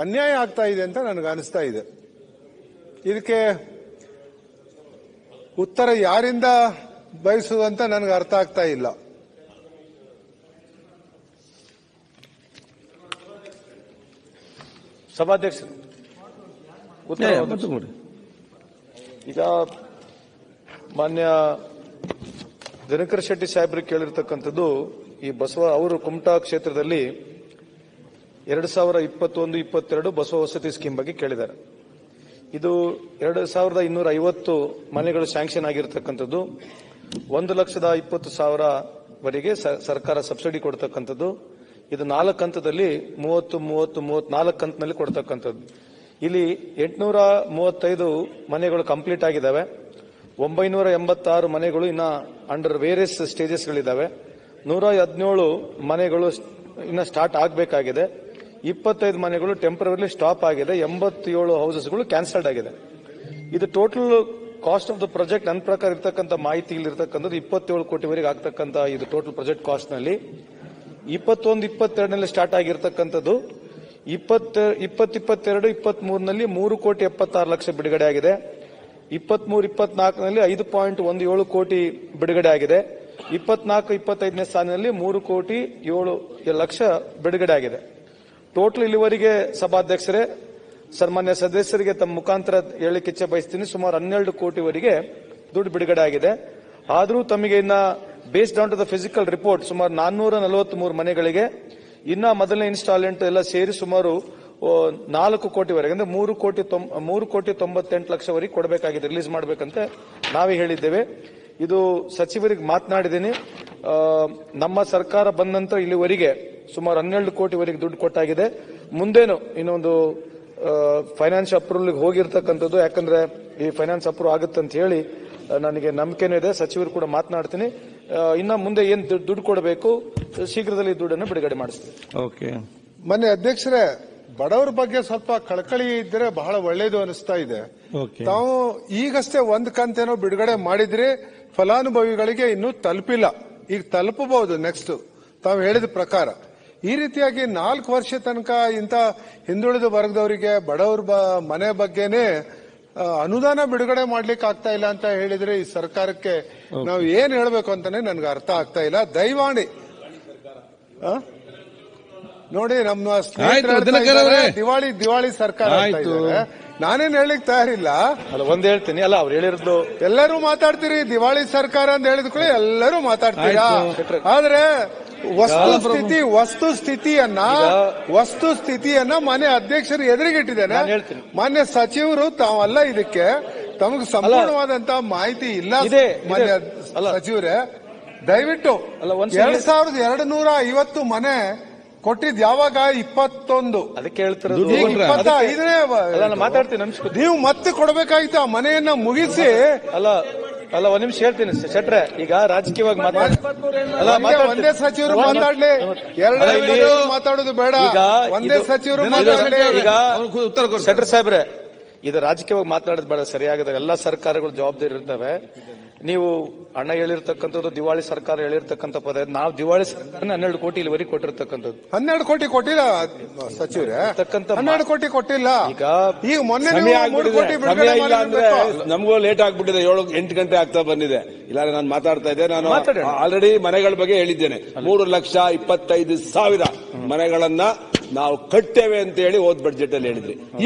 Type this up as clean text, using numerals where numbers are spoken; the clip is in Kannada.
ಅನ್ಯಾಯ ಆಗ್ತಾ ಇದೆ ಅಂತ ನನಗೆ ಅನಿಸ್ತಾ ಇದೆ. ಇದಕ್ಕೆ ಉತ್ತರ ಯಾರಿಂದ ಬಯಸುವಂತ ನನಗೆ ಅರ್ಥ ಆಗ್ತಾ ಇಲ್ಲ. ಸಭಾಧ್ಯಕ್ಷರು ಈಗ ಮಾನ್ಯ ದಿನಕರ್ ಶೆಟ್ಟಿ ಸಾಹೇಬ್ರಿಗೆ ಕೇಳಿರ್ತಕ್ಕಂಥದ್ದು, ಈ ಬಸವ ಅವರು ಕುಮಟಾ ಕ್ಷೇತ್ರದಲ್ಲಿ 2021-22 ಬಸವ ವಸತಿ ಸ್ಕೀಮ್ ಬಗ್ಗೆ ಕೇಳಿದ್ದಾರೆ. ಇದು 2250 ಮನೆಗಳು ಸ್ಯಾಂಕ್ಷನ್ ಆಗಿರ್ತಕ್ಕಂಥದ್ದು. 1,20,000 ಸರ್ಕಾರ ಸಬ್ಸಿಡಿ ಕೊಡ್ತಕ್ಕಂಥದ್ದು. ಇದು 4 ಹಂತದಲ್ಲಿ 34 ಕಂತಿನಲ್ಲಿ ಕೊಡ್ತಕ್ಕಂಥದ್ದು. ಇಲ್ಲಿ 835 ಮನೆಗಳು ಕಂಪ್ಲೀಟ್ ಆಗಿದ್ದಾವೆ. 986 ಮನೆಗಳು ಇನ್ನ ಅಂಡರ್ ವೇರಿಯಸ್ ಸ್ಟೇಜಸ್ಗಳಿದ್ದಾವೆ. 117 ಮನೆಗಳು ಇನ್ನ ಸ್ಟಾರ್ಟ್ ಆಗಬೇಕಾಗಿದೆ. 25 ಮನೆಗಳು ಟೆಂಪರರಿ ಸ್ಟಾಪ್ ಆಗಿದೆ. 87 ಹೌಸಸ್ಗಳು ಕ್ಯಾನ್ಸಲ್ಡ್ ಆಗಿದೆ. ಇದು total cost of the project ನನ್ನ ಪ್ರಕಾರ ಇರತಕ್ಕಂಥ ಮಾಹಿತಿ ಇಲ್ಲಿರ್ತಕ್ಕಂಥದ್ದು 27 ಕೋಟಿವರೆಗೆ ಆಗ್ತಕ್ಕಂಥ ಇದು ಟೋಟಲ್ ಪ್ರಾಜೆಕ್ಟ್ ಕಾಸ್ಟ್ ನಲ್ಲಿ 21-22 ಸ್ಟಾರ್ಟ್ ಆಗಿರ್ತಕ್ಕಂಥದ್ದು. 2022-23 ನಲ್ಲಿ 3,76,00,000 ಬಿಡುಗಡೆ ಆಗಿದೆ. 23-24 5.17 ಕೋಟಿ ಬಿಡುಗಡೆ ಆಗಿದೆ. 24-25ನೇ ಸಾಲಿನಲ್ಲಿ 3,07,00,000 ಬಿಡುಗಡೆ ಆಗಿದೆ. ಟೋಟಲ್ ಇಲ್ಲಿವರೆಗೆ ಸಭಾಧ್ಯಕ್ಷರೇ, ಸನ್ಮಾನ್ಯ ಸದಸ್ಯರಿಗೆ ತಮ್ಮ ಮುಖಾಂತರ ಹೇಳಲಿಕ್ಕೆ ಇಚ್ಛೆ ಬಯಸ್ತೀನಿ, ಸುಮಾರು 12 ಕೋಟಿವರೆಗೆ ದುಡ್ಡು ಬಿಡುಗಡೆ ಆಗಿದೆ. ಆದರೂ ತಮಗೆ ಇನ್ನ based on to the physical report ಸುಮಾರು 443 ಮನೆಗಳಿಗೆ ಇನ್ನ ಮೊದಲನೇ ಇನ್ಸ್ಟಾಲ್ಮೆಂಟ್ ಎಲ್ಲ ಸೇರಿ ಸುಮಾರು 4 ಕೋಟಿವರೆಗೆ ಅಂದ್ರೆ 3,98,00,000 ಕೊಡಬೇಕಾಗಿದೆ, ರಿಲೀಸ್ ಮಾಡಬೇಕಂತ ನಾವೇ ಹೇಳಿದ್ದೇವೆ. ಇದು ಸಚಿವರಿಗೆ ಮಾತನಾಡಿದ್ದೀನಿ. ನಮ್ಮ ಸರ್ಕಾರ ಬಂದ ನಂತರ ಇಲ್ಲಿವರೆಗೆ ಸುಮಾರು 12 ಕೋಟಿವರೆಗೆ ದುಡ್ಡು ಕೊಟ್ಟಾಗಿದೆ. ಮುಂದೇನು ಇನ್ನೊಂದು ಫೈನಾನ್ಸ್ ಅಪ್ರೂವಲ್ ಹೋಗಿರ್ತಕ್ಕಂಥದ್ದು, ಯಾಕಂದ್ರೆ ಈ ಫೈನಾನ್ಸ್ ಅಪ್ರೂವ್ ಆಗುತ್ತೆ ಅಂತ ಹೇಳಿ ನನಗೆ ನಂಬಿಕೆನೂ ಇದೆ. ಸಚಿವರು ಕೂಡ ಮಾತನಾಡ್ತೀನಿ. ಇನ್ನ ಮುಂದೆ ಏನ್ ದುಡ್ಡು ಕೊಡಬೇಕು ಶೀಘ್ರದಲ್ಲಿ ದುಡ್ಡನ್ನು ಬಿಡುಗಡೆ ಮಾಡಿಸ್ತೀವಿ. ಓಕೆ. ಮೊನ್ನೆ ಅಧ್ಯಕ್ಷರೇ, ಬಡವರ ಬಗ್ಗೆ ಸ್ವಲ್ಪ ಕಳಕಳಿ ಇದ್ರೆ ಬಹಳ ಒಳ್ಳೇದು ಅನಿಸ್ತಾ ಇದೆ. ತಾವು ಈಗಷ್ಟೇ 1 ಕಂತೇನೋ ಬಿಡುಗಡೆ ಮಾಡಿದ್ರೆ ಫಲಾನುಭವಿಗಳಿಗೆ ಇನ್ನೂ ತಲುಪಿಲ್ಲ. ಈಗ ತಲುಪಬಹುದು ನೆಕ್ಸ್ಟ್ ತಾವು ಹೇಳಿದ ಪ್ರಕಾರ. ಈ ರೀತಿಯಾಗಿ 4 ವರ್ಷ ತನಕ ಇಂಥ ಹಿಂದುಳಿದ ವರ್ಗದವರಿಗೆ ಬಡವರ ಮನೆ ಬಗ್ಗೆನೆ ಅನುದಾನ ಬಿಡುಗಡೆ ಮಾಡ್ಲಿಕ್ಕೆ ಆಗ್ತಾ ಇಲ್ಲ ಅಂತ ಹೇಳಿದ್ರೆ ಈ ಸರ್ಕಾರಕ್ಕೆ ನಾವು ಏನ್ ಹೇಳ್ಬೇಕು ಅಂತಾನೆ ನನ್ಗೆ ಅರ್ಥ ಆಗ್ತಾ ಇಲ್ಲ. ದಯಮಾಡಿ ನೋಡಿ, ನಮ್ಮ ದಿವಾಳಿ ಸರ್ಕಾರ ಅಂತ ಇದ್ದಾರೆ. ನಾನೇನ್ ಹೇಳಿಕ್ ತಯಾರಿಲ್ಲ. ಒಂದ್ ಹೇಳ್ತೀನಿ, ಅಲ್ಲ ಅವ್ರು ಹೇಳಿರೋದು ಎಲ್ಲರೂ ಮಾತಾಡ್ತೀರಿ. ದಿವಾಳಿ ಸರ್ಕಾರ ಅಂತ ಹೇಳಿದ ಕೂಡ ಎಲ್ಲರೂ ಮಾತಾಡ್ತೀರಾ. ಆದ್ರೆ ವಸ್ತುಸ್ಥಿತಿಯನ್ನ ಮಾನ್ಯ ಅಧ್ಯಕ್ಷರು ಎದುರಿಗಿಟ್ಟಿದ್ದೇನೆ. ಮಾನ್ಯ ಸಚಿವರು ತಾವಲ್ಲ, ಇದಕ್ಕೆ ತಮಗೆ ಸಂಪೂರ್ಣವಾದಂತ ಮಾಹಿತಿ ಇಲ್ಲ. ಮಾನ್ಯ ಸಚಿವರೇ, ದಯವಿಟ್ಟು 2,250 ಮನೆ ಕೊಟ್ಟಿದ್ ಯಾವಾಗ? 21. ಅದಕ್ಕೆ ಹೇಳ್ತಿರೋದು 25ನೇ ಮಾತಾಡ್ತೀನಿ. ನೀವು ಮತ್ತೆ ಕೊಡಬೇಕಾಗಿತ್ತು ಆ ಮನೆಯನ್ನ ಮುಗಿಸಿ. ಅಲ್ಲ ಒಂದ್ ನಿಮಿಷ ಹೇಳ್ತೀನಿ ಶೆಟ್ರೆ. ಈಗ ರಾಜಕೀಯವಾಗಿ ಒಂದೇ ಸಚಿವರು ಮಾತಾಡ್ಲಿ, ಎರಡು ಮಾತಾಡೋದು ಬೇಡ. ಒಂದೇ ಸಚಿವರು ಈಗ ಶೆಟ್ರ್ ಸಾಹೇಬ್ರೆ, ಇದು ರಾಜಕೀಯವಾಗಿ ಮಾತನಾಡೋದು ಬೇಡ. ಸರಿಯಾಗದ ಎಲ್ಲ ಸರ್ಕಾರಗಳು ಜವಾಬ್ದಾರಿ ಇರ್ತವೆ. ನೀವು ಅಣ್ಣ ಹೇಳಿರ್ತಕ್ಕಂಥದ್ದು ದಿವಾಳಿ ಸರ್ಕಾರ ಹೇಳಿರ್ತಕ್ಕಂಥ ಪದ. ನಾವು ದಿವಾಳಿ ಸರ್ಕಾರ 12 ಕೋಟಿ ಇಲ್ಲಿವರೆಗೆ ಕೊಟ್ಟಿರ್ತಕ್ಕಂಥದ್ದು. 12 ಕೋಟಿ ಕೊಟ್ಟಿಲ್ಲ ಸಚಿವರೇ, 12 ಕೋಟಿ ಕೊಟ್ಟಿಲ್ಲ. ಈಗ ಮೊನ್ನೆ 3 ಕೋಟಿ ಬಿಡುಗಡೆ ಅಂದ್ರೆ ನಮಗೂ ಲೇಟ್ ಆಗ್ಬಿಟ್ಟಿದೆ. 7-8 ಗಂಟೆ ಆಗ್ತಾ ಬಂದಿದೆ. ಇಲ್ಲ ನಾನು ಮಾತಾಡ್ತಾ ಇದ್ದೆ. ನಾನು ಆಲ್ರೆಡಿ ಮನೆಗಳ ಬಗ್ಗೆ ಹೇಳಿದ್ದೇನೆ. 3,25,000 ಮನೆಗಳನ್ನ ನಾವು ಕಟ್ಟೇವೆ ಅಂತ ಹೇಳಿ ಹೋದ್ ಬಡ್ಜೆಟ್ ಅಲ್ಲಿ ಹೇಳಿದ್ರಿ.